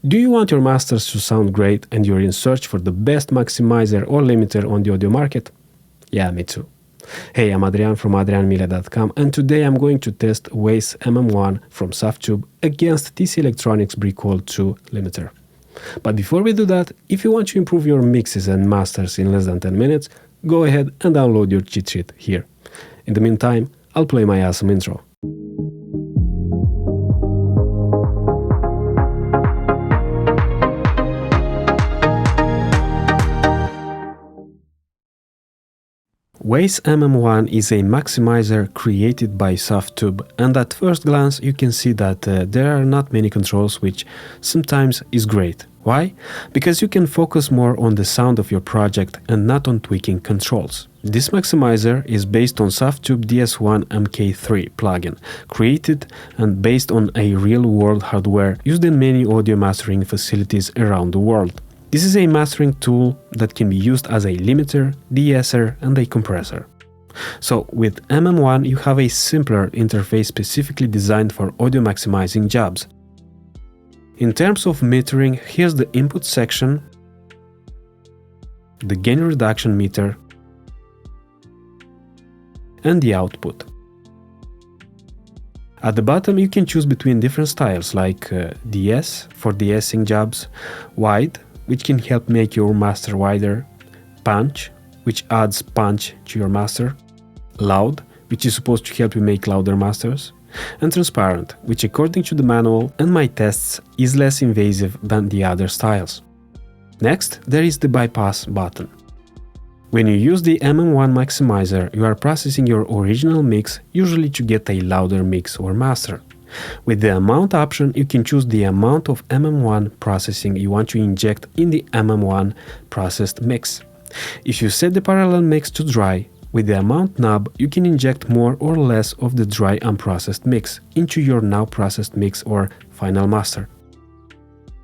Do you want your masters to sound great and you're in search for the best maximizer or limiter on the audio market? Yeah, me too. Hey, I'm Adrian from adrianmilea.com, and today I'm going to test Weiss MM-1 from Softube against TC Electronics Brickwall 2 limiter. But before we do that, if you want to improve your mixes and masters in less than 10 minutes, go ahead and download your cheat sheet here. In the meantime, I'll play my awesome intro. Weiss MM-1 is a maximizer created by Softube, and at first glance you can see that there are not many controls, which sometimes is great. Why? Because you can focus more on the sound of your project and not on tweaking controls. This maximizer is based on Softube DS1 MK3 plugin, created and based on a real-world hardware used in many audio mastering facilities around the world. This is a mastering tool that can be used as a limiter, de-esser and a compressor. So with MM-1 you have a simpler interface specifically designed for audio maximizing jobs. In terms of metering, here's the input section, the gain reduction meter, and the output. At the bottom you can choose between different styles like DS for de-essing jobs, wide, which can help make your master wider, punch, which adds punch to your master, loud, which is supposed to help you make louder masters, and transparent, which according to the manual and my tests is less invasive than the other styles. Next, there is the bypass button. When you use the MM-1 maximizer, you are processing your original mix, usually to get a louder mix or master. With the amount option, you can choose the amount of MM-1 processing you want to inject in the MM-1 processed mix. If you set the parallel mix to dry, with the amount knob, you can inject more or less of the dry unprocessed mix into your now processed mix or final master.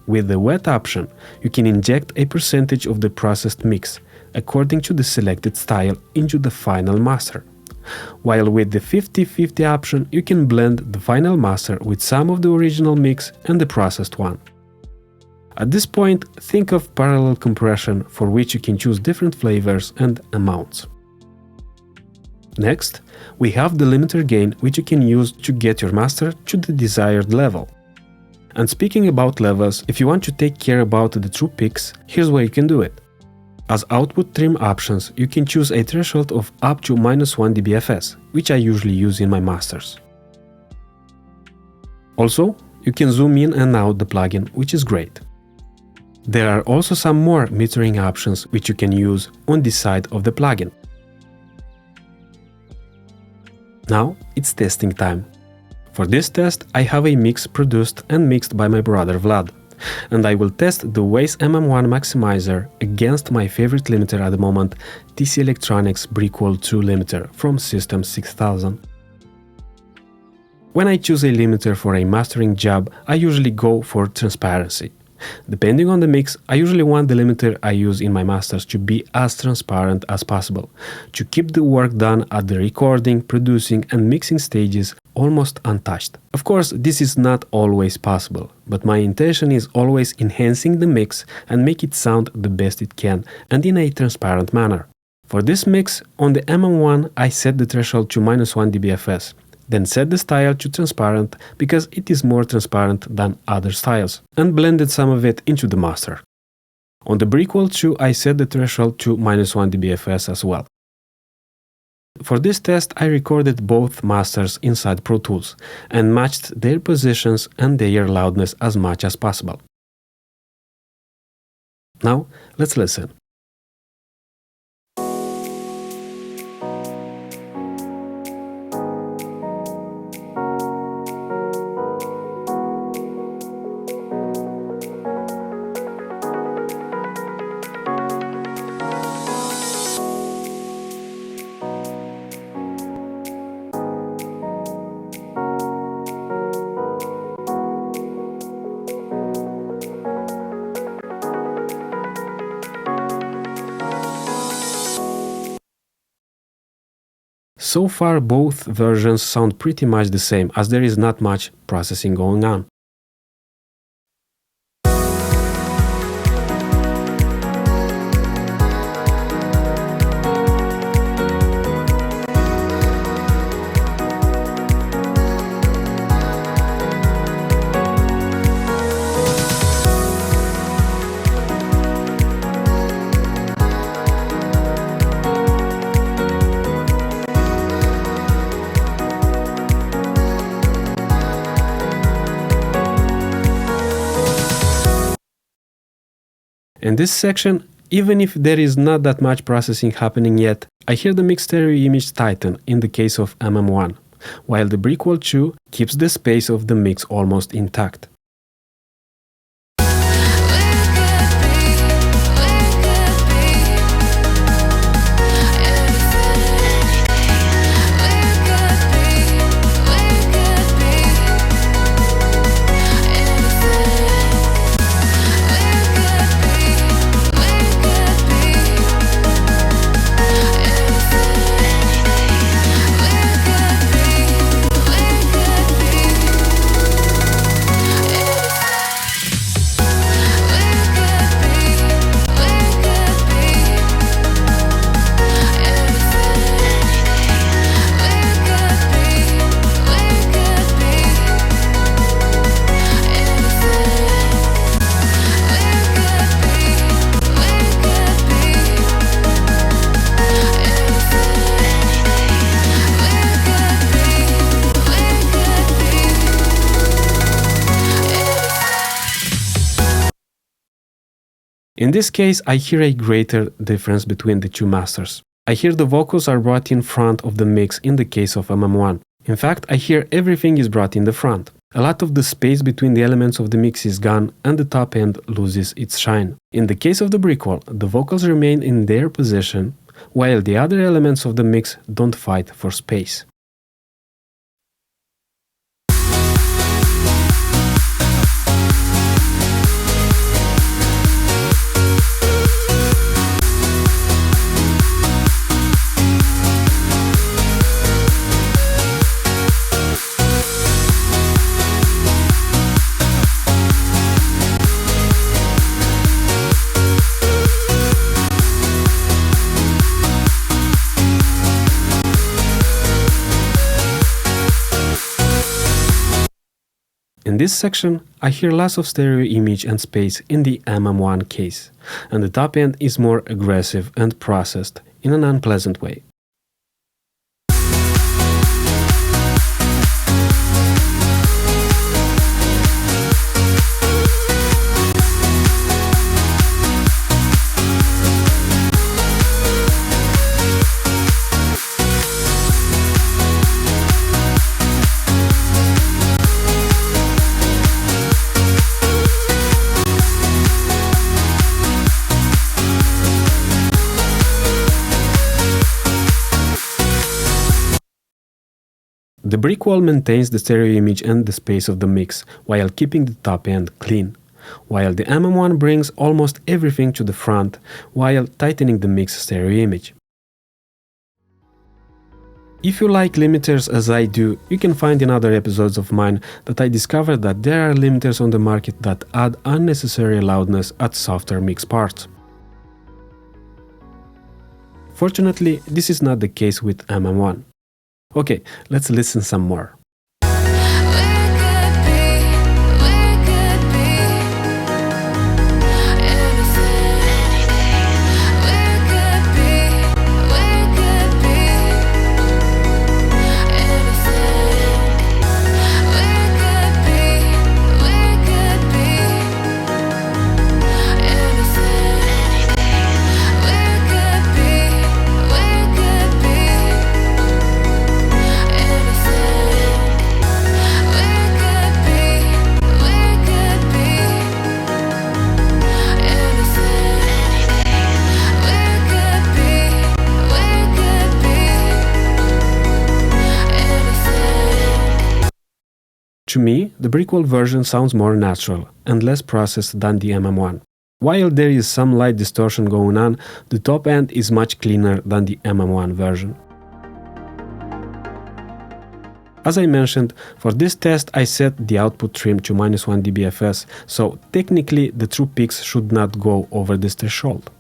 With the wet option, you can inject a percentage of the processed mix, according to the selected style, into the final master. While with the 50-50 option, you can blend the final master with some of the original mix and the processed one. At this point, think of parallel compression, for which you can choose different flavors and amounts. Next, we have the limiter gain, which you can use to get your master to the desired level. And speaking about levels, if you want to take care about the true peaks, here's where you can do it. As output trim options, you can choose a threshold of up to -1 dBFS, which I usually use in my masters. Also, you can zoom in and out the plugin, which is great. There are also some more metering options which you can use on this side of the plugin. Now it's testing time. For this test, I have a mix produced and mixed by my brother Vlad, and I will test the Weiss MM-1 maximizer against my favorite limiter at the moment, TC Electronics Brickwall 2 limiter from System 6000. When I choose a limiter for a mastering job, I usually go for transparency. Depending on the mix, I usually want the limiter I use in my masters to be as transparent as possible, to keep the work done at the recording, producing and mixing stages almost untouched. Of course, this is not always possible, but my intention is always enhancing the mix and make it sound the best it can and in a transparent manner. For this mix, on the MM-1 I set the threshold to -1 dBFS, then set the style to transparent because it is more transparent than other styles, and blended some of it into the master. On the Brickwall 2 I set the threshold to -1 dBFS as well. For this test I recorded both masters inside Pro Tools and matched their positions and their loudness as much as possible. Now let's listen. So far both versions sound pretty much the same, as there is not much processing going on. In this section, even if there is not that much processing happening yet, I hear the mix stereo image tighten in the case of MM1, while the brick wall 2 keeps the space of the mix almost intact. In this case, I hear a greater difference between the two masters. I hear the vocals are brought in front of the mix in the case of MM1. In fact, I hear everything is brought in the front. A lot of the space between the elements of the mix is gone and the top end loses its shine. In the case of the brick wall, the vocals remain in their position, while the other elements of the mix don't fight for space. In this section, I hear lots of stereo image and space in the MM1 case, and the top end is more aggressive and processed in an unpleasant way. The brick wall maintains the stereo image and the space of the mix, while keeping the top end clean, while the MM1 brings almost everything to the front, while tightening the mix stereo image. If you like limiters as I do, you can find in other episodes of mine that I discovered that there are limiters on the market that add unnecessary loudness at softer mix parts. Fortunately, this is not the case with MM1. Okay, let's listen some more. To me, the brick wall version sounds more natural and less processed than the MM1. While there is some light distortion going on, the top end is much cleaner than the MM1 version. As I mentioned, for this test I set the output trim to -1 dBFS, so technically the true peaks should not go over this threshold.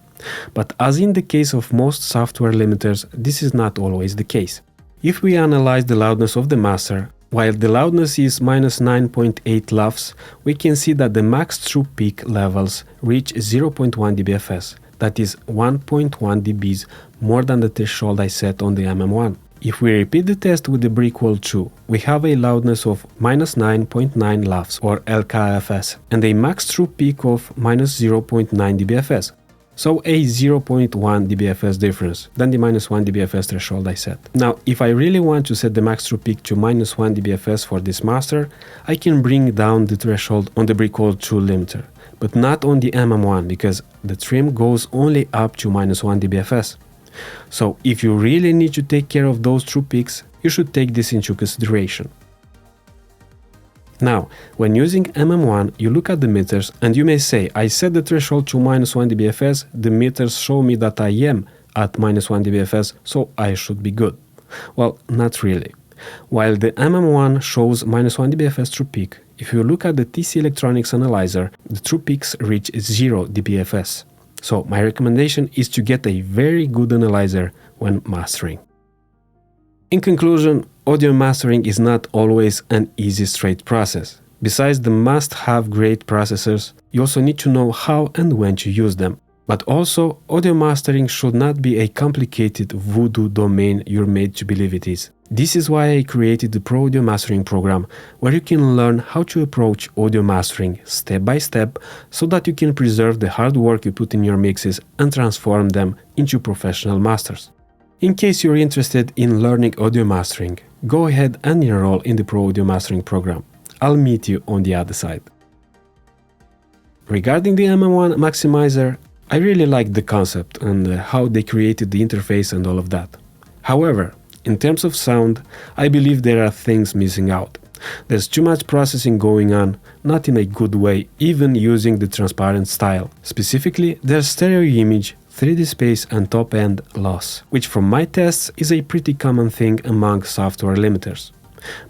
But as in the case of most software limiters, this is not always the case. If we analyze the loudness of the master, while the loudness is -9.8 LUFS, we can see that the max true peak levels reach 0.1 dBFS, that is 1.1 dBs more than the threshold I set on the MM1. If we repeat the test with the brick wall 2, we have a loudness of -9.9 LUFS or LKFS and a max true peak of -0.9 dBFS. So a 0.1 dBFS difference than the -1 dBFS threshold I set. Now, if I really want to set the max true peak to -1 dBFS for this master, I can bring down the threshold on the brick wall 2 limiter, but not on the MM-1 because the trim goes only up to -1 dBFS. So if you really need to take care of those true peaks, you should take this into consideration. Now, when using MM-1, you look at the meters and you may say, I set the threshold to -1 dBFS, the meters show me that I am at -1 dBFS, so I should be good. Well, not really. While the MM-1 shows -1 dBFS true peak, if you look at the TC Electronics analyzer, the true peaks reach 0 dBFS. So my recommendation is to get a very good analyzer when mastering. In conclusion, audio mastering is not always an easy straight process. Besides the must-have great processors, you also need to know how and when to use them. But also, audio mastering should not be a complicated voodoo domain you're made to believe it is. This is why I created the Pro Audio Mastering program, where you can learn how to approach audio mastering step by step so that you can preserve the hard work you put in your mixes and transform them into professional masters. In case you're interested in learning audio mastering, go ahead and enroll in the Pro Audio Mastering program. I'll meet you on the other side. Regarding the MM-1 maximizer, I really liked the concept and how they created the interface and all of that. However, in terms of sound, I believe there are things missing out. There's too much processing going on, not in a good way, even using the transparent style. Specifically, there's stereo image, 3D space and top-end loss, which from my tests is a pretty common thing among software limiters.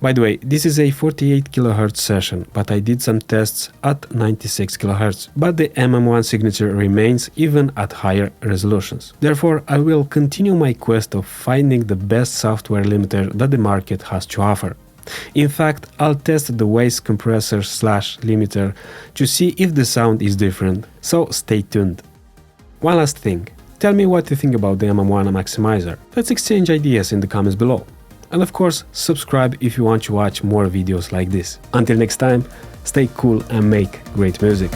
By the way, this is a 48 kHz session, but I did some tests at 96 kHz, but the MM-1 signature remains even at higher resolutions. Therefore, I will continue my quest of finding the best software limiter that the market has to offer. In fact, I'll test the Weiss compressor/limiter to see if the sound is different, so stay tuned. One last thing, tell me what you think about the MM-1 maximizer. Let's exchange ideas in the comments below. And of course, subscribe if you want to watch more videos like this. Until next time, stay cool and make great music.